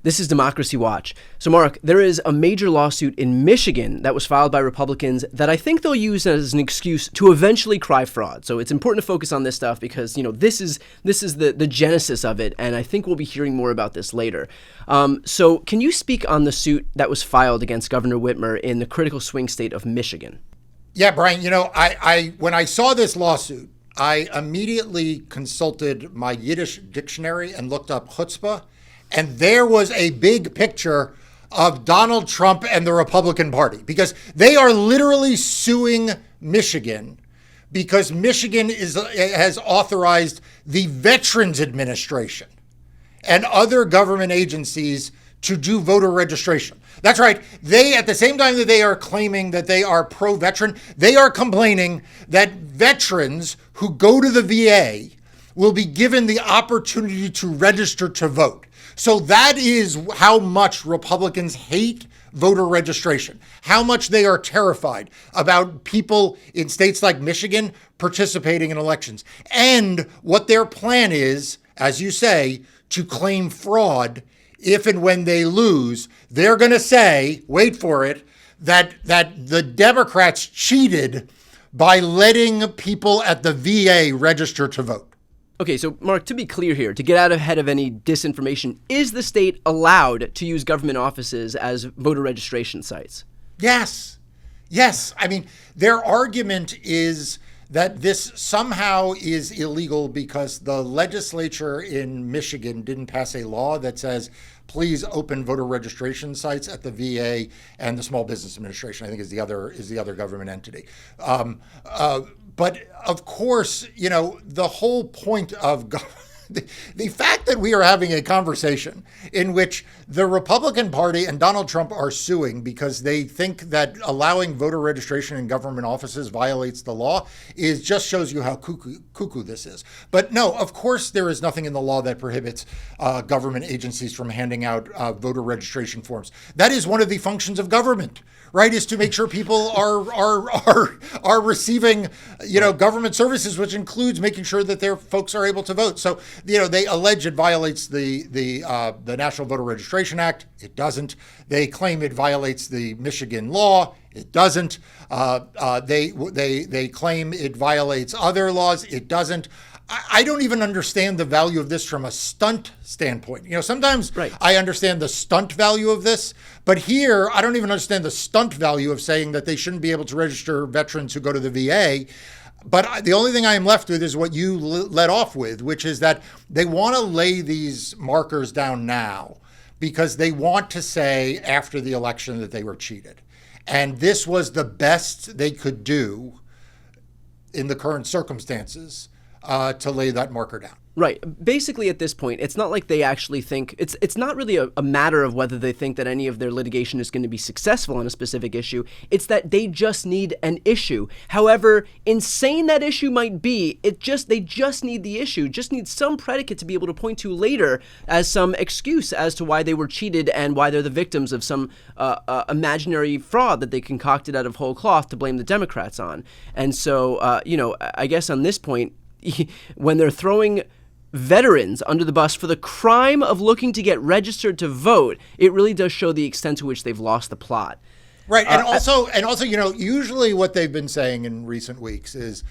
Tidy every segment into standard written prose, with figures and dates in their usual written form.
This is Democracy Watch. So, Mark, there is a major lawsuit in Michigan that was filed by Republicans that I think they'll use as an excuse to eventually cry fraud. So it's important to focus on this stuff because, this is the genesis of it, and I think we'll be hearing more about this later. So can you speak on the suit that was filed against Governor Whitmer in the critical swing state of Michigan? Yeah, Brian, I when I saw this lawsuit, I immediately consulted my Yiddish dictionary and looked up chutzpah. And there was a big picture of Donald Trump and the Republican Party because they are literally suing Michigan because Michigan has authorized the Veterans Administration and other government agencies to do voter registration. That's right. They, at the same time that they are claiming that they are pro-veteran, they are complaining that veterans who go to the VA will be given the opportunity to register to vote. So that is how much Republicans hate voter registration, how much they are terrified about people in states like Michigan participating in elections, and what their plan is, as you say, to claim fraud if and when they lose. They're going to say, wait for it, that the Democrats cheated by letting people at the VA register to vote. Okay, so Mark, to be clear here, to get out ahead of any disinformation, is the state allowed to use government offices as voter registration sites? Yes. I mean, their argument is that this somehow is illegal because the legislature in Michigan didn't pass a law that says, please open voter registration sites at the VA and the Small Business Administration, I think is the other government entity. But of course, the whole point of the fact that we are having a conversation in which the Republican Party and Donald Trump are suing because they think that allowing voter registration in government offices violates the law just shows you how cuckoo this is. But no, of course, there is nothing in the law that prohibits government agencies from handing out voter registration forms. That is one of the functions of government, right? Is to make sure people are receiving, government services, which includes making sure that their folks are able to vote. So, they allege it violates the National Voter Registration Act. It doesn't. They claim it violates the Michigan law. It doesn't. They claim it violates other laws. It doesn't. I don't even understand the value of this from a stunt standpoint. Sometimes right. I understand the stunt value of this, but here I don't even understand the stunt value of saying that they shouldn't be able to register veterans who go to the VA. But the only thing I am left with is what you led off with, which is that they want to lay these markers down now because they want to say after the election that they were cheated. And this was the best they could do in the current circumstances to lay that marker down. Right. Basically, at this point, it's not like they actually think it's not really a matter of whether they think that any of their litigation is going to be successful on a specific issue. It's that they just need an issue. However insane that issue might be, they just need the issue, just need some predicate to be able to point to later as some excuse as to why they were cheated and why they're the victims of some imaginary fraud that they concocted out of whole cloth to blame the Democrats on. And so, I guess on this point, when they're throwing veterans under the bus for the crime of looking to get registered to vote, it really does show the extent to which they've lost the plot. Right. And also, usually what they've been saying in recent weeks is,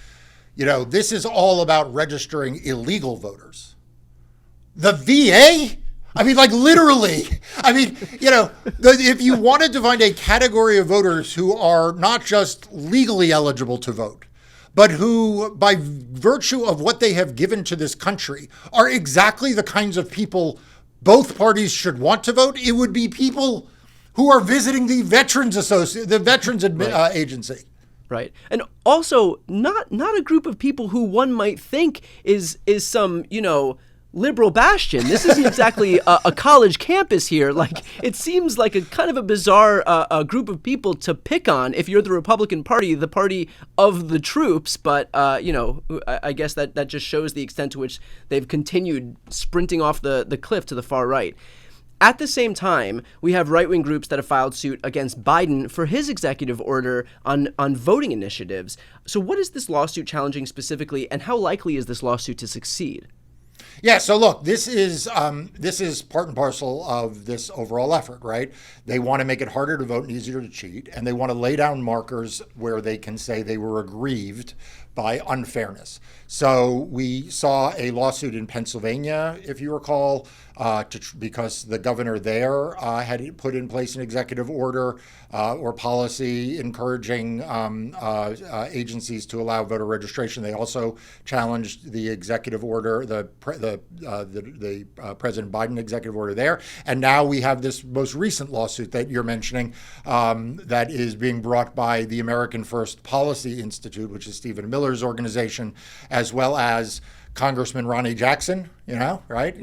this is all about registering illegal voters. The VA? I mean, like literally. I mean, if you wanted to find a category of voters who are not just legally eligible to vote, but who, by virtue of what they have given to this country, are exactly the kinds of people both parties should want to vote, it would be people who are visiting the Veterans Agency. Right. And also not a group of people who one might think is some, liberal bastion. This isn't exactly a college campus here. Like, it seems like a kind of a bizarre group of people to pick on if you're the Republican Party, the party of the troops. But, I guess that just shows the extent to which they've continued sprinting off the cliff to the far right. At the same time, we have right-wing groups that have filed suit against Biden for his executive order on voting initiatives. So what is this lawsuit challenging specifically, and how likely is this lawsuit to succeed? Yeah, so look, this is part and parcel of this overall effort, right? They want to make it harder to vote and easier to cheat, and they want to lay down markers where they can say they were aggrieved by unfairness. So we saw a lawsuit in Pennsylvania, if you recall, because the governor there had put in place an executive order or policy encouraging agencies to allow voter registration. They also challenged the executive order, the President Biden executive order there. And now we have this most recent lawsuit that you're mentioning that is being brought by the American First Policy Institute, which is Stephen Miller's organization, as well as Congressman Ronnie Jackson, right?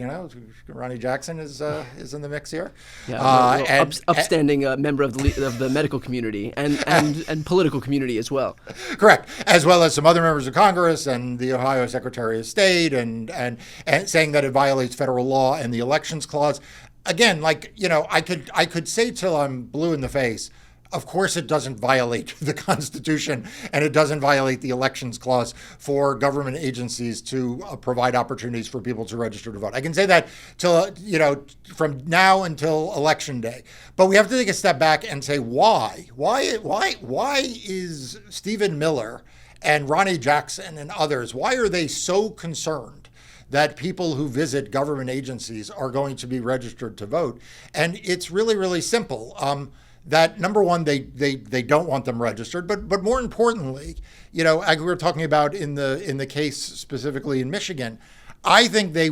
Ronnie Jackson is in the mix here. Yeah, upstanding member of the medical community and political community as well. Correct, as well as some other members of Congress and the Ohio Secretary of State, and saying that it violates federal law and the Elections Clause. Again, I could say till I'm blue in the face, of course it doesn't violate the Constitution and it doesn't violate the Elections Clause for government agencies to provide opportunities for people to register to vote. I can say that till from now until Election Day. But we have to take a step back and say why? Why is Stephen Miller and Ronnie Jackson and others, why are they so concerned that people who visit government agencies are going to be registered to vote? And it's really, really simple. That number one, they don't want them registered, but more importantly, as we were talking about in the case specifically in Michigan, I think they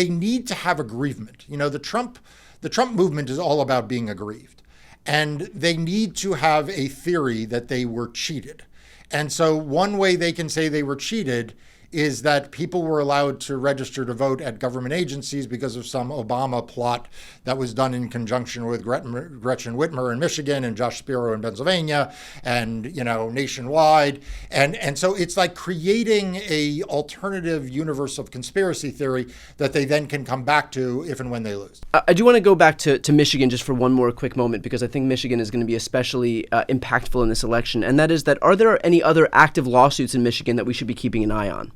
need to have aggrievement. The Trump movement is all about being aggrieved, and they need to have a theory that they were cheated. And so one way they can say they were cheated is that people were allowed to register to vote at government agencies because of some Obama plot that was done in conjunction with Gretchen Whitmer in Michigan and Josh Spiro in Pennsylvania and, nationwide. And so it's like creating a alternative universe of conspiracy theory that they then can come back to if and when they lose. I do want to go back to Michigan just for one more quick moment, because I think Michigan is going to be especially impactful in this election. And that is that, are there any other active lawsuits in Michigan that we should be keeping an eye on?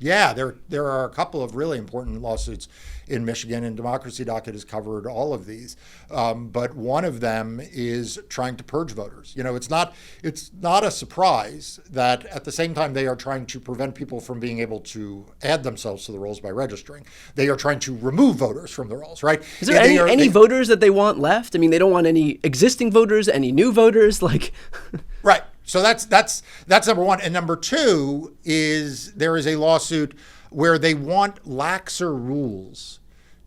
Yeah, there are a couple of really important lawsuits in Michigan, and Democracy Docket has covered all of these. But one of them is trying to purge voters. It's not a surprise that at the same time they are trying to prevent people from being able to add themselves to the rolls by registering, they are trying to remove voters from the rolls, right? Is there any voters that they want left? I mean, they don't want any existing voters, any new voters, Right. So that's number one. And number two is there is a lawsuit where they want laxer rules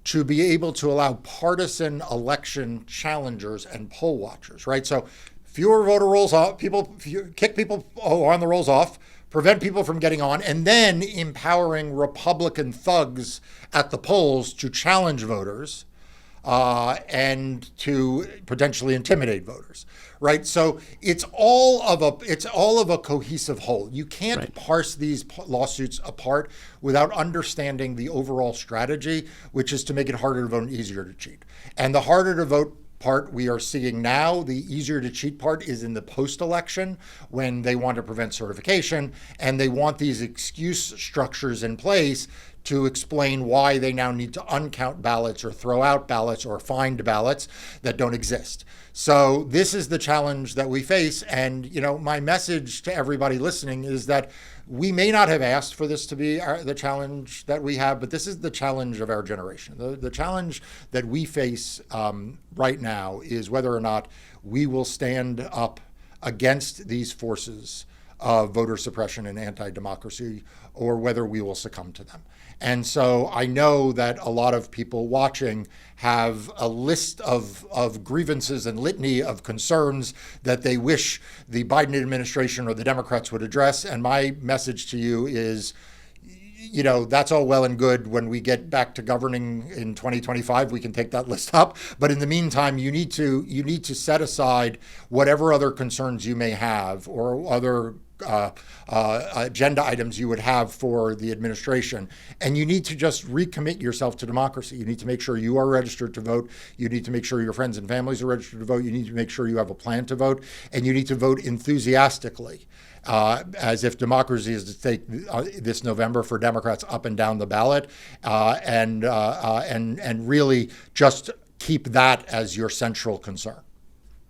to be able to allow partisan election challengers and poll watchers, right? So fewer voter rolls off, kick people who are on the rolls off, prevent people from getting on, and then empowering Republican thugs at the polls to challenge voters and to potentially intimidate voters, right? So it's all of a cohesive whole. You can't parse these lawsuits apart without understanding the overall strategy, which is to make it harder to vote and easier to cheat. And the harder to vote part we are seeing now, the easier to cheat part, is in the post-election when they want to prevent certification and they want these excuse structures in place to explain why they now need to uncount ballots or throw out ballots or find ballots that don't exist. So this is the challenge that we face. And, my message to everybody listening is that we may not have asked for this to be the challenge that we have, but this is the challenge of our generation. The challenge that we face right now is whether or not we will stand up against these forces of voter suppression and anti-democracy, or whether we will succumb to them. And so I know that a lot of people watching have a list of grievances and litany of concerns that they wish the Biden administration or the Democrats would address. And my message to you is, that's all well and good. When we get back to governing in 2025, we can take that list up. But in the meantime, you need to set aside whatever other concerns you may have or other agenda items you would have for the administration. And you need to just recommit yourself to democracy. You need to make sure you are registered to vote. You need to make sure your friends and families are registered to vote. You need to make sure you have a plan to vote. And you need to vote enthusiastically, as if democracy is to take this November for Democrats up and down the ballot, and really just keep that as your central concern.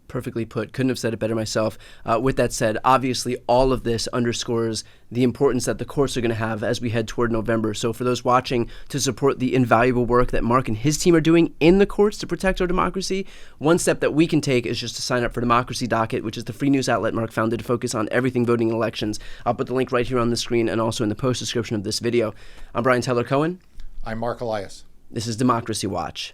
Perfectly put. Couldn't have said it better myself. With that said, obviously all of this underscores the importance that the courts are going to have as we head toward November. So for those watching, to support the invaluable work that Marc and his team are doing in the courts to protect our democracy, one step that we can take is just to sign up for Democracy Docket, which is the free news outlet Marc founded to focus on everything voting in elections. I'll put the link right here on the screen and also in the post description of this video. I'm Brian Tyler Cohen. I'm Marc Elias. This is Democracy Watch.